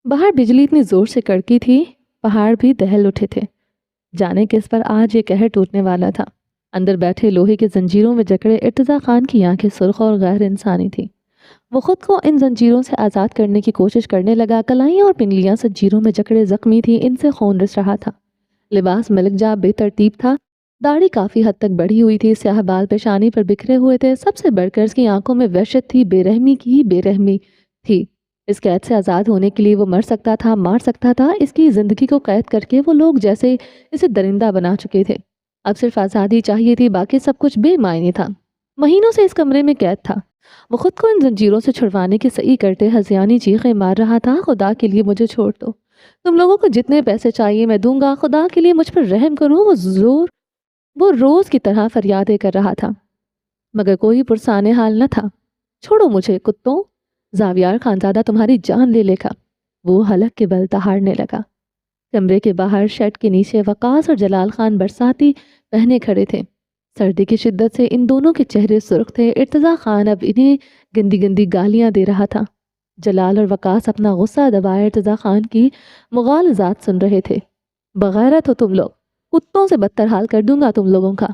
باہر بجلی اتنی زور سے کڑکی تھی، پہاڑ بھی دہل اٹھے تھے۔ جانے کس پر آج یہ قہر ٹوٹنے والا تھا۔ اندر بیٹھے لوہے کے زنجیروں میں جکڑے ارتضا خان کی آنکھیں سرخ اور غیر انسانی تھی۔ وہ خود کو ان زنجیروں سے آزاد کرنے کی کوشش کرنے لگا۔ کلائیاں اور پنڈلیاں زنجیروں میں جکڑے زخمی تھی، ان سے خون رس رہا تھا۔ لباس ملک جا بے ترتیب تھا، داڑھی کافی حد تک بڑھی ہوئی تھی، سیاہ بال پیشانی پر بکھرے ہوئے تھے۔ سب سے بڑھ کر اس کی آنکھوں میں وحشت تھی، بے رحمی کی بے رحمی تھی۔ اس قید سے آزاد ہونے کے لیے وہ مر سکتا تھا، مار سکتا تھا۔ اس کی زندگی کو قید کر کے وہ لوگ جیسے اسے درندہ بنا چکے تھے۔ اب صرف آزادی چاہیے تھی، باقی سب کچھ بے معنی تھا۔ مہینوں سے اس کمرے میں قید تھا۔ وہ خود کو ان زنجیروں سے چھڑوانے کی سعی کرتے ہذیانی چیخیں مار رہا تھا۔ خدا کے لیے مجھے چھوڑ دو، تم لوگوں کو جتنے پیسے چاہیے میں دوں گا، خدا کے لیے مجھ پر رحم کرو۔ وہ روز کی طرح فریادیں کر رہا تھا مگر کوئی پرسان حال نہ تھا۔ چھوڑو مجھے کتوں، زاویار خانزادہ تمہاری جان لے گا۔ وہ حلق کے بل دہاڑنے لگا۔ کمرے کے باہر شیڈ کے نیچے وقاص اور جلال خان برساتی پہنے کھڑے تھے۔ سردی کی شدت سے ان دونوں کے چہرے سرخ تھے۔ ارتضا خان اب انہیں گندی گندی گالیاں دے رہا تھا۔ جلال اور وقاص اپنا غصہ دبائے ارتضا خان کی مغالطات سن رہے تھے۔ بغیرت ہو تم لوگ، کتوں سے بدتر حال کر دوں گا تم لوگوں کا۔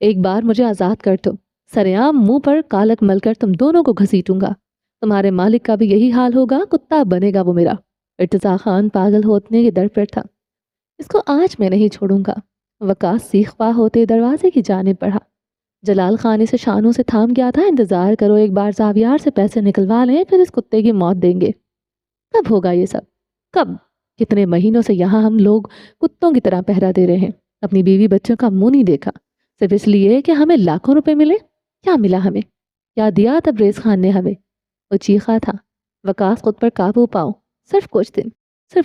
ایک بار مجھے آزاد کر دو، سریعام منہ پر کالک مل کر تم دونوں کو گھسیٹوں گا۔ تمہارے مالک کا بھی یہی حال ہوگا، کتا بنے گا وہ میرا۔ ارتضا خان پاگل ہونے کے در پر تھا۔ اس کو آج میں نہیں چھوڑوں گا، وقاص سیخ پا ہوتے دروازے کی جانب بڑھا۔ جلال خان اسے شانوں سے تھام گیا تھا۔ انتظار کرو، ایک بار زاویار سے پیسے نکلوا لیں، پھر اس کتے کی موت دیں گے۔ کب ہوگا یہ سب؟ کب؟ کتنے مہینوں سے یہاں ہم لوگ کتوں کی طرح پہرا دے رہے ہیں، اپنی بیوی بچوں کا منہ نہیں دیکھا، صرف اس لیے کہ ہمیں لاکھوں روپے ملے۔ کیا ملا ہمیں؟ کیا دیا تبریز خان نے ہمیں؟ وہ چیخا تھا۔ وقاص خود پر قابو پاؤ، صرف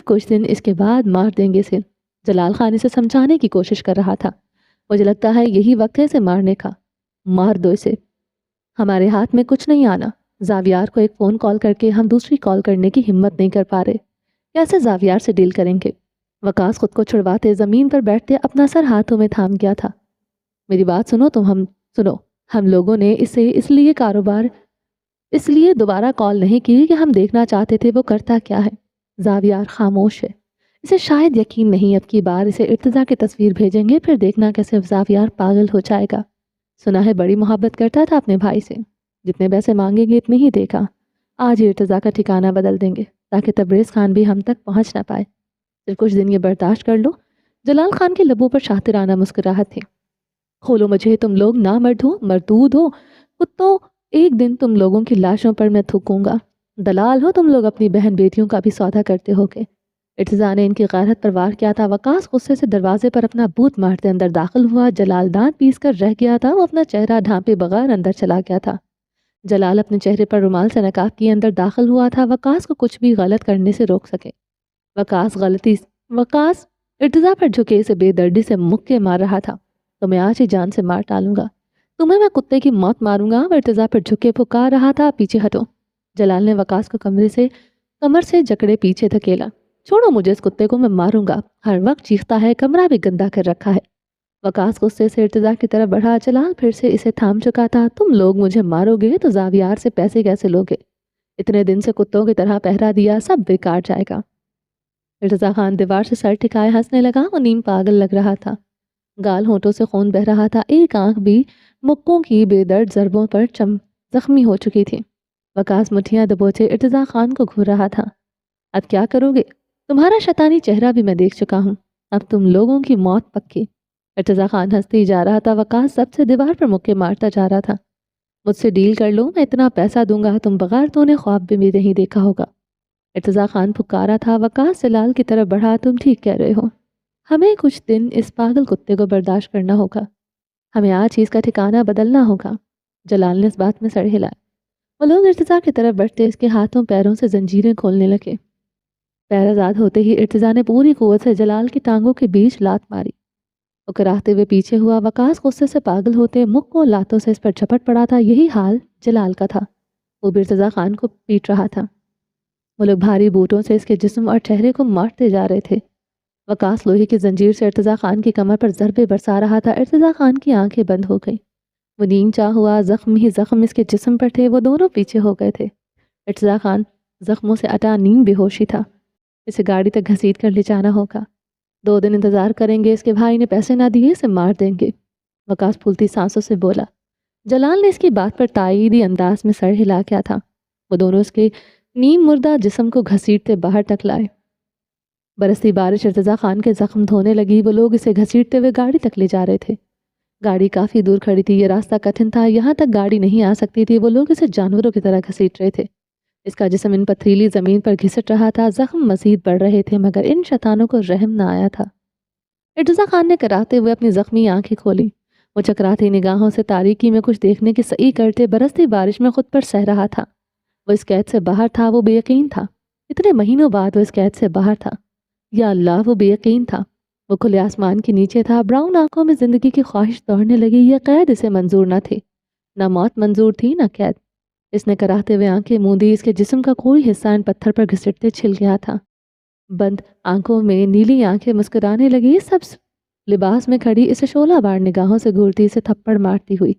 کچھ دن، اس کے بعد مار دیں گے اسے۔ جلال خان اسے سمجھانے کی کوشش کر رہا تھا۔ مجھے لگتا ہے یہی وقت ہے اسے مارنے کا۔ مار دو اسے، ہمارے ہاتھ میں کچھ نہیں آنا۔ زاویار کو ایک فون کال کر کے ہم دوسری کال کرنے کی ہمت نہیں کر پا رہے، کیسے زاویار سے ڈیل کریں گے؟ وقاص خود کو چھڑواتے زمین پر بیٹھتے اپنا سر ہاتھوں میں تھام گیا تھا۔ میری بات سنو سنو، ہم لوگوں نے اسے اس لیے دوبارہ کال نہیں کی کہ ہم دیکھنا چاہتے تھے وہ کرتا کیا ہے۔ زاویار خاموش ہے۔ اسے شاید یقین نہیں اب کی بار اسے ارتضیٰ کی تصویر بھیجیں گے، پھر دیکھنا کیسے زاویار پاگل ہو جائے گا۔ سنا ہے بڑی محبت کرتا تھا اپنے بھائی سے، جتنے پیسے مانگیں گے اتنے ہی دیکھا۔ آج ہی ارتضیٰ کا ٹھکانہ بدل دیں گے تاکہ تبریز خان بھی ہم تک پہنچ نہ پائے۔ صرف کچھ دن یہ برداشت کر لو۔ جلال خان کے لبوں پر شاطرانہ مسکراہٹ تھی۔ کھولو مجھے، تم لوگ نامرد ہو، مردود ہو، کتوں، ایک دن تم لوگوں کی لاشوں پر میں تھوکوں گا۔ دلال ہو تم لوگ، اپنی بہن بیٹیوں کا بھی سودا کرتے ہو گے۔ ارتضیٰ نے ان کی غیرت پر وار کیا تھا۔ وقاص غصے سے دروازے پر اپنا بوت مارتے اندر داخل ہوا۔ جلال دانت پیس کر رہ گیا تھا، وہ اپنا چہرہ ڈھانپے بغیر اندر چلا گیا تھا۔ جلال اپنے چہرے پر رومال سے نقاب کیے اندر داخل ہوا تھا، وقاص کو کچھ بھی غلط کرنے سے روک سکے۔ وقاص ارتضیٰ پر جھکے اسے بے دردی سے مکے مار رہا تھا۔ تمہیں آج ہی جان سے مار ڈالوں گا، تمہیں میں کتے کی موت ماروں گا۔ وہ ارتضیٰ پر جھکے پکار رہا تھا، پیچھے ہٹو۔ جلال نے وقاص کو کمر سے جکڑے پیچھے دھکیلا۔ چھوڑو مجھے، اس کتے کو میں ماروں گا، ہر وقت چیختا ہے، کمرہ بھی گندا کر رکھا ہے۔ وقاص غصے سے ارتضیٰ کی طرف بڑھا۔ جلال پھر سے اسے تھام چکا تھا۔ تم لوگ مجھے مارو گے تو زاویار سے پیسے کیسے لوگے؟ اتنے دن سے کتوں کی طرح پہرا دیا، سب بیکار جائے گا۔ ارتضیٰ خان دیوار سے سر ٹھکائے ہنسنے لگا۔ وہ نیم پاگل لگ رہا تھا، گال ہونٹوں سے خون بہ رہا تھا، ایک آنکھ بھی مکوں کی بے درد ضربوں پر زخمی ہو چکی تھی۔ وقاص مٹھیاں دبوچے ارتضیٰ خان کو گھور رہا تھا۔ اب کیا کرو گے؟ تمہارا شیطانی چہرہ بھی میں دیکھ چکا ہوں، اب تم لوگوں کی موت پکی۔ ارتضیٰ خان ہنستے ہی جا رہا تھا۔ وقاص سب سے دیوار پر مکے مارتا جا رہا تھا۔ مجھ سے ڈیل کر لو، میں اتنا پیسہ دوں گا تم بغیر تو نے خواب بھی نہیں دیکھا ہوگا۔ ارتضیٰ خان پکارا تھا۔ وقاص جلال کی طرف بڑھا۔ تم ٹھیک کہہ رہے ہو، ہمیں کچھ دن اس پاگل کتے کو برداشت کرنا ہوگا، ہمیں آج ہی اس کا ٹھکانہ بدلنا ہوگا۔ جلال نے اس بات میں سر ہلایا۔ وہ لوگ ارتضیٰ کی طرف بڑھتے اس کے ہاتھوں پیروں سے زنجیریں کھولنے لگے۔ پیر آزاد ہوتے ہی ارتضیٰ نے پوری قوت سے جلال کی ٹانگوں کے بیچ لات ماری۔ وہ کراہتے ہوئے پیچھے ہوا۔ وقاص غصے سے پاگل ہوتے مک کو لاتوں سے اس پر جھپٹ پڑا تھا۔ یہی حال جلال کا تھا، وہ بھی ارتضیٰ خان کو پیٹ رہا تھا۔ وہ لوگ بھاری بوٹوں سے اس کے جسم اور چہرے کو مارتے جا رہے تھے۔ وقاص لوہے کی زنجیر سے ارتضیٰ خان کی کمر پر ضربے برسا رہا تھا۔ ارتضیٰ خان کی آنکھیں بند ہو گئیں، وہ نیم چاہ ہوا، زخم ہی زخم اس کے جسم پر تھے، وہ دونوں پیچھے ہو گئے تھے۔ ارتضیٰ خان زخموں سے اٹا نیم بے ہوشی تھا۔ اسے گاڑی تک گھسیٹ کر لے جانا ہوگا، 2 دن انتظار کریں گے، اس کے بھائی نے پیسے نہ دیے، اسے مار دیں گے۔ وقاص پھولتی سانسوں سے بولا۔ جلال نے اس کی بات پر تائیدی انداز میں سر ہلا کیا تھا۔ وہ دونوں اس کے نیم مردہ جسم کو گھسیٹتے باہر تک لائے۔ برستی بارش ارتضیٰ خان کے زخم دھونے لگی۔ وہ لوگ اسے گھسیٹتے ہوئے گاڑی تک لے جا رہے تھے۔ گاڑی کافی دور کھڑی تھی، یہ راستہ کٹھن تھا، یہاں تک گاڑی نہیں آ سکتی تھی۔ وہ لوگ اسے جانوروں کی طرح گھسیٹ رہے تھے۔ اس کا جسم ان پتھریلی زمین پر گھسٹ رہا تھا، زخم مزید بڑھ رہے تھے، مگر ان شیطانوں کو رحم نہ آیا تھا۔ ارتضیٰ خان نے کراہتے ہوئے اپنی زخمی آنکھیں کھولی۔ وہ چکراتی نگاہوں سے تاریکی میں کچھ دیکھنے کی سعی کرتے برستی بارش میں خود پر سہ رہا تھا۔ وہ اس قید سے باہر تھا، وہ بے یقین تھا۔ اتنے مہینوں بعد وہ اس قید سے باہر تھا۔ یا اللہ، وہ بے یقین تھا۔ وہ کھلے آسمان کے نیچے تھا، براؤن آنکھوں میں زندگی کی خواہش دوڑنے لگی۔ یہ قید اسے منظور نہ تھی، نہ موت منظور تھی، نہ قید۔ اس نے کراہتے ہوئے آنکھیں موندی۔ اس کے جسم کا کوئی حصہ ان پتھر پر گھسٹتے چھل گیا تھا۔ بند آنکھوں میں نیلی آنکھیں مسکرانے لگی۔ سب لباس میں کھڑی اسے شعلہ بار نگاہوں سے گھورتی، اسے تھپڑ مارتی ہوئی۔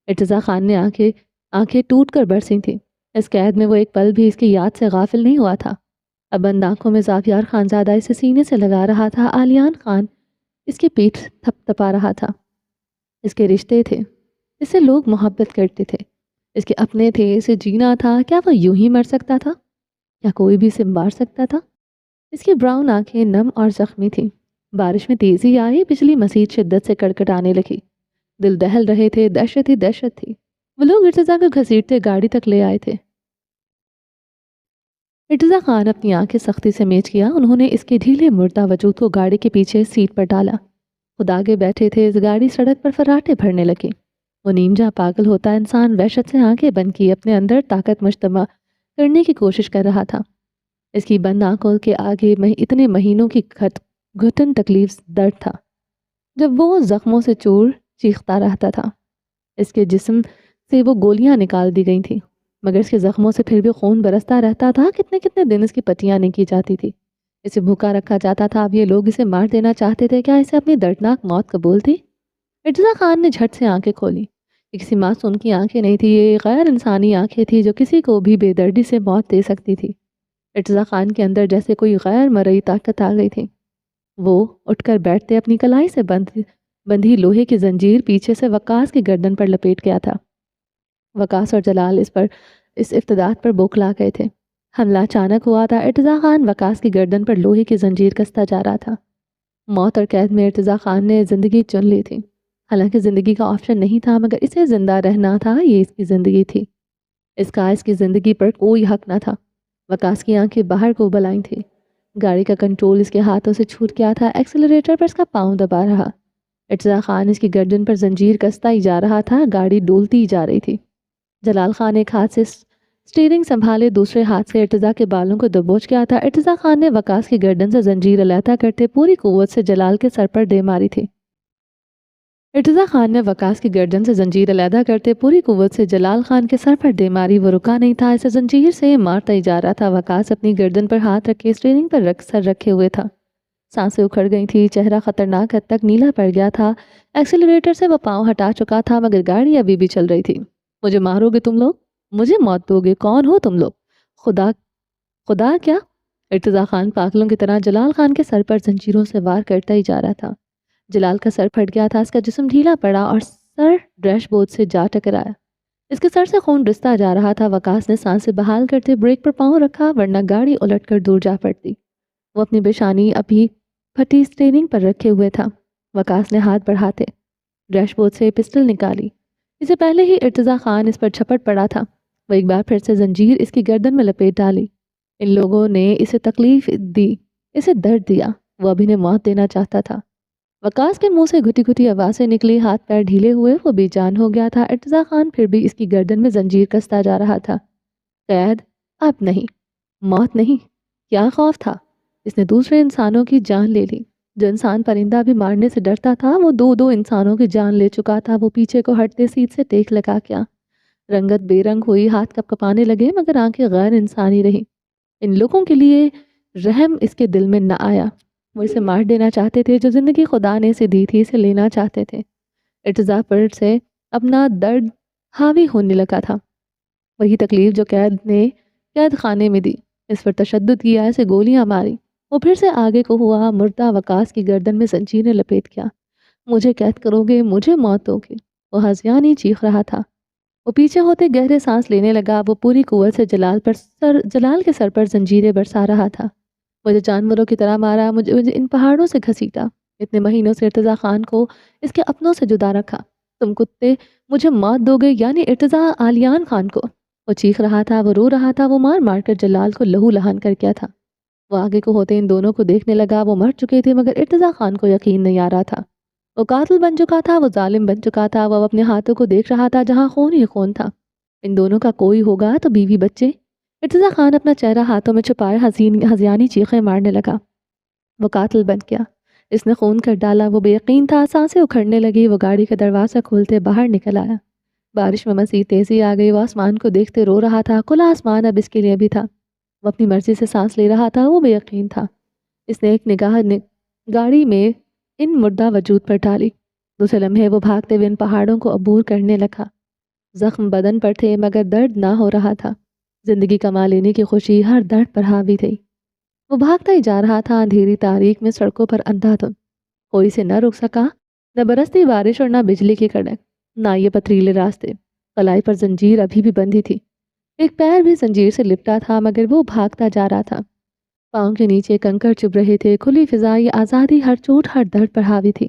ارتضیٰ خان نے آنکھیں ٹوٹ کر برسی تھیں۔ اس قید میں وہ ایک پل بھی اس کی یاد سے غافل نہیں ہوا تھا۔ اب بند آنکھوں میں زاویار خانزادہ اسے سینے سے لگا رہا تھا۔ آلیان خان اس کی پیٹھ تھپ تھپا رہا تھا۔ اس کے رشتے تھے، اس سے لوگ محبت کرتے تھے، اس کے اپنے تھے، اسے جینا تھا۔ کیا وہ یوں ہی مر سکتا تھا؟ کیا کوئی بھی اسے مار سکتا تھا؟ اس کی براؤن آنکھیں نم اور زخمی تھیں، بارش میں تیزی آئی، بجلی مزید شدت سے کڑکڑانے لگی، دل دہل رہے تھے، دہشت ہی دہشت تھی۔ وہ لوگ ارتضیٰ کو گھسیٹتے گاڑی تک لے آئے تھے۔ ارتضیٰ خان اپنی آنکھیں سختی سے میچ کیا، انہوں نے اس کے ڈھیلے مردہ وجود کو گاڑی کے پیچھے سیٹ پر ڈالا۔ خود آگے بیٹھے تھے، اس گاڑی سڑک پر فراٹے بھرنے لگی۔ وہ نیم جہاں پاگل ہوتا انسان وحشت سے آنکھیں بند کی اپنے اندر طاقت مجتمع کرنے کی کوشش کر رہا تھا۔ اس کی بند آنکھوں کے آگے اتنے مہینوں کی گھٹن تکلیف درد تھا، جب وہ زخموں سے چور چیختا رہتا تھا۔ اس کے جسم سے وہ گولیاں نکال دی گئی تھیں، مگر اس کے زخموں سے پھر بھی خون برستا رہتا تھا۔ کتنے کتنے دن اس کی پٹیاں نہیں کی جاتی تھی، اسے بھوکا رکھا جاتا تھا۔ اب یہ لوگ اسے مار دینا چاہتے تھے، کیا اسے اپنی دردناک موت قبول تھی؟ ارتضیٰ خان نے جھٹ سے آنکھیں کھولی۔ یہ کسی معصوم کی آنکھیں نہیں تھی، یہ غیر انسانی آنکھیں تھی جو کسی کو بھی بے دردی سے موت دے سکتی تھی۔ ارتضیٰ خان کے اندر جیسے کوئی غیر مرئی طاقت آ گئی تھی۔ وہ اٹھ کر بیٹھتے اپنی کلائی سے بندھی لوہے کی زنجیر پیچھے سے وقاص کی گردن پر لپیٹ گیا تھا۔ وقاص اور جلال اس افتداد پر بوکھلا گئے تھے۔ حملہ اچانک ہوا تھا۔ ارتضیٰ خان وقاص کی گردن پر لوہے کی زنجیر کستا جا رہا تھا۔ موت اور قید میں ارتضیٰ خان نے زندگی چن لی تھی۔ حالانکہ زندگی کا آپشن نہیں تھا، مگر اسے زندہ رہنا تھا، یہ اس کی زندگی تھی۔ اس کی زندگی پر کوئی حق نہ تھا۔ وقاص کی آنکھیں باہر کو بلائیں تھی۔ گاڑی کا کنٹرول اس کے ہاتھوں سے چھوٹ گیا تھا، ایکسلریٹر پر اس کا پاؤں دبا رہا۔ ارتضیٰ خان اس کی گردن پر زنجیر کستا ہی جا رہا تھا، گاڑی ڈولتی ہی جا رہی تھی۔ جلال خان ایک ہاتھ سے سٹیئرنگ سنبھالے، دوسرے ہاتھ سے ارتضیٰ کے بالوں کو دبوچ گیا تھا۔ ارتضیٰ خان نے وقاص کی گردن سے زنجیر علیحدہ کرتے پوری قوت سے جلال کے سر پر دے ماری تھی۔ ارتضیٰ خان نے وقاص کی گردن سے زنجیر علیحدہ کرتے پوری قوت سے جلال خان کے سر پر دے ماری۔ وہ رکا نہیں تھا، اسے زنجیر سے مارتا ہی جا رہا تھا۔ وقاص اپنی گردن پر ہاتھ رکھ کے سٹیئرنگ پر سر رکھے ہوئے تھا۔ سانسیں اکھڑ گئی تھی، چہرہ خطرناک حد تک نیلا پڑ گیا تھا۔ ایکسلریٹر سے وہ پاؤں ہٹا چکا تھا، مگر گاڑی ابھی بھی چل رہی تھی۔ مجھے مارو گے تم لوگ؟ مجھے موت دو گے؟ کون ہو تم لوگ؟ خدا کیا؟ ارتضیٰ خان پاگلوں کی طرح جلال خان کے سر پر زنجیروں سے وار کرتا ہی جا رہا تھا۔ جلال کا سر پھٹ گیا تھا، اس کا جسم ڈھیلا پڑا اور سر ڈیش بورڈ سے جا ٹکرایا۔ اس کے سر سے خون رستا جا رہا تھا۔ وقاص نے سانسیں بحال کرتے بریک پر پاؤں رکھا، ورنہ گاڑی الٹ کر دور جا پڑتی۔ وہ اپنی پیشانی ابھی پھٹی سٹیئرنگ پر رکھے ہوئے تھا۔ وقاص نے ہاتھ بڑھاتے ڈیش بورڈ سے پسٹل نکالی۔ اسے پہلے ہی ارتضیٰ خان اس پر جھپٹ پڑا تھا۔ وہ ایک بار پھر سے زنجیر اس کی گردن میں لپیٹ ڈالی۔ ان لوگوں نے اسے تکلیف دی، اسے درد دیا، وہ ابھی نے موت دینا چاہتا تھا۔ وقاص کے منہ سے گھٹی گھٹی آوازیں نکلی، ہاتھ پیر ڈھیلے ہوئے، وہ بے جان ہو گیا تھا۔ ارتضیٰ خان پھر بھی اس کی گردن میں زنجیر کستا جا رہا تھا۔ قید اب نہیں، موت نہیں، کیا خوف تھا؟ اس نے دوسرے انسانوں کی جان لے لی۔ جو انسان پرندہ بھی مارنے سے ڈرتا تھا، وہ دو انسانوں کی جان لے چکا تھا۔ وہ پیچھے کو ہٹتے سیٹ سے ٹیک لگا کیا، رنگت بے رنگ ہوئی، ہاتھ کپ کپانے لگے، مگر آنکھیں غیر انسانی رہی۔ ان لوگوں کے لیے رحم اس کے دل میں نہ آیا۔ وہ اسے مار دینا چاہتے تھے، جو زندگی خدا نے اسے دی تھی، اسے لینا چاہتے تھے۔ ارتضیٰ پر سے اپنا درد حاوی ہونے لگا تھا۔ وہی تکلیف جو قید خانے میں دی، اس پر تشدد کیا، اسے گولیاں ماری۔ وہ پھر سے آگے کو ہوا، مردہ وقاص کی گردن میں زنجیریں لپیٹ گیا۔ مجھے قید کرو گے، مجھے موت دو گے؟ وہ ہذیانی چیخ رہا تھا۔ وہ پیچھے ہوتے گہرے سانس لینے لگا۔ وہ پوری قوت سے جلال کے سر پر زنجیریں برسا رہا تھا۔ مجھے جانوروں کی طرح مارا، مجھے ان پہاڑوں سے گھسیٹا، اتنے مہینوں سے ارتضیٰ خان کو اس کے اپنوں سے جدا رکھا۔ تم کتے مجھے موت دو گے، یعنی ارتضیٰ آلیان خان کو؟ وہ چیخ رہا تھا، وہ رو رہا تھا، وہ مار مار کر جلال کو لہو لہان کر کیا تھا۔ وہ آگے کو ہوتے ان دونوں کو دیکھنے لگا۔ وہ مر چکے تھے، مگر ارتضیٰ خان کو یقین نہیں آ رہا تھا۔ وہ قاتل بن چکا تھا، وہ ظالم بن چکا تھا۔ وہ اپنے ہاتھوں کو دیکھ رہا تھا جہاں خون ہی خون تھا۔ ان دونوں کا کوئی ہوگا تو بیوی بچے۔ ارتضیٰ خان اپنا چہرہ ہاتھوں میں چھپائے ہذیانی چیخیں مارنے لگا۔ وہ قاتل بن گیا، اس نے خون کر ڈالا۔ وہ بے یقین تھا، سانسیں اکھڑنے لگی۔ وہ گاڑی کا دروازہ کھولتے باہر نکل آیا۔ بارش میں مزید تیزی آ گئی۔ وہ آسمان کو دیکھتے رو رہا تھا۔ کھلا آسمان اب اس کے لیے بھی تھا۔ وہ اپنی مرضی سے سانس لے رہا تھا، وہ بے یقین تھا۔ اس نے ایک نگاہ گاڑی میں ان مردہ وجود پر ڈالی۔ دوسرے لمحے وہ بھاگتے ہوئے ان پہاڑوں کو عبور کرنے لگا۔ زخم بدن پر تھے، مگر درد نہ ہو رہا تھا۔ زندگی کما لینے کی خوشی ہر درد پر حاوی تھی۔ وہ بھاگتا ہی جا رہا تھا، اندھیری تاریک میں سڑکوں پر اندھا دھند۔ کوئی اسے نہ روک سکا، نہ برستی بارش اور نہ بجلی کی کڑک، نہ یہ پتھریلے راستے۔ کلائی پر زنجیر ابھی بھی بندھی تھی، ایک پیر بھی زنجیر سے لپٹا تھا، مگر وہ بھاگتا جا رہا تھا۔ پاؤں کے نیچے کنکر چبھ رہے تھے، کھلی فضا، یہ آزادی، ہر چوٹ ہر درد پر حاوی تھی۔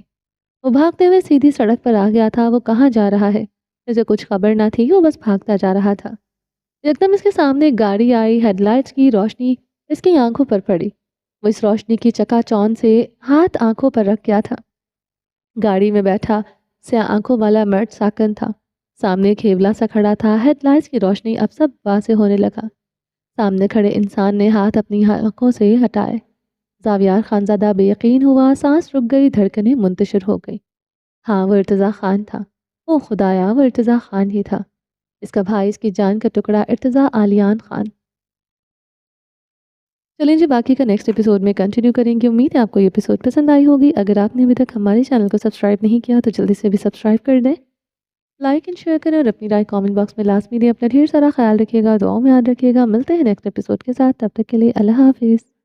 وہ بھاگتے ہوئے سیدھی سڑک پر آ گیا تھا۔ وہ کہاں جا رہا ہے اسے کچھ خبر نہ تھی، وہ بس بھاگتا جا رہا تھا۔ یکدم اس کے سامنے ایک گاڑی آئی، ہیڈ لائٹس کی روشنی اس کی آنکھوں پر پڑی۔ وہ اس روشنی کی چکا چوند سے ہاتھ آنکھوں پر رکھ گیا تھا۔ گاڑی میں بیٹھا سیاہ آنکھوں والا مرد ساکن تھا، سامنے کھیولا سا کھڑا تھا۔ ہیڈ لائٹس کی روشنی اب سب واضح ہونے لگا۔ سامنے کھڑے انسان نے ہاتھ اپنی آنکھوں سے ہٹائے۔ زاویار خانزادہ بے یقین ہوا، سانس رک گئی، دھڑکنیں منتشر ہو گئی۔ ہاں، وہ ارتضیٰ خان تھا۔ او خدایا، وہ ارتضیٰ خان ہی تھا، اس کا بھائی، اس کی جان کا ٹکڑا، ارتضیٰ آلیان خان۔ چلیں جی، باقی کا نیکسٹ ایپیسوڈ میں کنٹینیو کریں گے۔ امید ہے آپ کو یہ ایپیسوڈ پسند آئی ہوگی۔ اگر آپ نے ابھی تک ہمارے چینل کو سبسکرائب نہیں کیا تو جلدی سے بھی سبسکرائب کر دیں، لائک اینڈ شیئر کریں اور اپنی رائے کامنٹ باکس میں لازمی دیں۔ اپنا ڈھیر سارا خیال رکھیے گا، دعاؤں میں یاد رکھیے گا۔ ملتے ہیں نیکسٹ ایپیسوڈ کے ساتھ، تب تک کے لیے اللہ حافظ۔